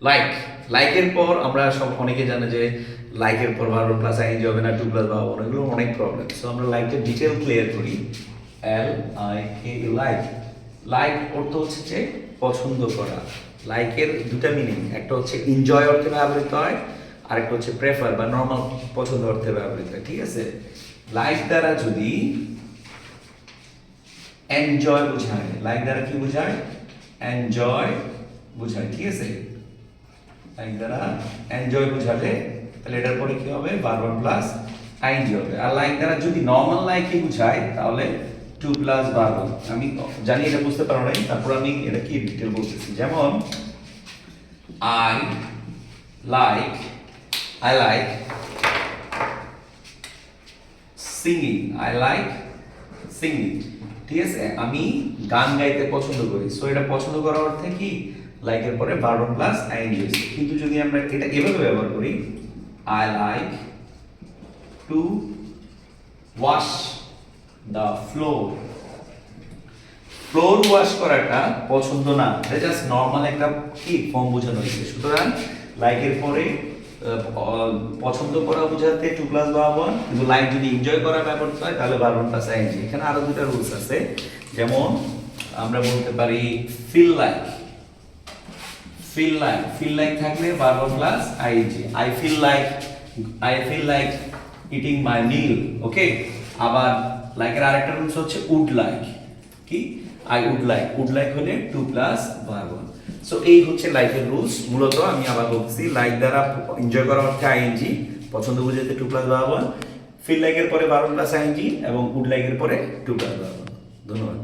Like, লাইকের পর আমরা সব অনেকে জানে যে লাইকের পর ভার্ব প্লাস আইএনজি হবে না, টু প্লাস ভার্ব, এগুলো অনেক প্রবলেম। সো আমরা লাইকের ডিটেল ক্লিয়ার করি। L I K like, like অর্থ হচ্ছে যে পছন্দ করা। লাইকের দুটা মিনিং, একটা হচ্ছে এনজয় অর্থে ব্যবহৃত হয়, আরেকটা হচ্ছে প্রেফার বা নর্মাল পছন্দ অর্থে ব্যবহৃত হয়, ঠিক আছে? লাইক দ্বারা যদি এনজয় বোঝায়, লাইক দ্বারা কি বোঝায়? এনজয় বোঝায়, ঠিক আছে? লাইক দ্বারা এনজয় বোঝালে তাহলে এটার পরে কি হবে? ভার্ব প্লাস আইএনজি হবে। আর লাইক দ্বারা যদি নর্মাল লাইকই বোঝায় তাহলে টু প্লাস ভার্ব। আমি জানি এটা বুঝতে পারো নাই, তারপর আমি এটা কি ডিটেল বলতেছি। যেমন I like, I like singing, I like singing, ঠিক আছে? আমি গান গাইতে পছন্দ করি। সো এটা পছন্দ করার অর্থে কি? লাইকের পরে ভার্ব প্লাস আইএনজি। কিন্তু যদি আমরা এটা এভাবে ব্যবহার করি, I like to wash the floor, floor wash করাটা পছন্দ না, এটা জাস্ট নর্মাল একটা কি ফর্ম বোঝানো হয়েছে। সুতরাং লাইকের পরে পছন্দ করা বোঝাতে টু প্লাস ভার্ব ওয়ান, কিন্তু লাইক যদি এনজয় করা ব্যবহৃত হয় তাহলে ভার্ব প্লাস আইএনজি। এখানে আরো দুটো রুলস আছে, যেমন আমরা বলতে পারি feel like, feel like, feel like থাকলে verb plus I N G. I feel like eating my meal, okay? আবার লাইকের আরেকটা রুলস হচ্ছে উড লাইক, কি? I would like, would like হলে টু প্লাস ভার্ব। সো এই হচ্ছে লাইকের রুলস। মূলত আমি আবার বলছি, লাইক দ্বারা এনজয় করা অর্থে আইএনজি, পছন্দ বোঝাতে টু প্লাস ভার্ব, ফিল লাইকের পরে ভার্ব প্লাস আইএনজি এবং উড লাইকের পরে টু প্লাস ভার্ব। ধন্যবাদ।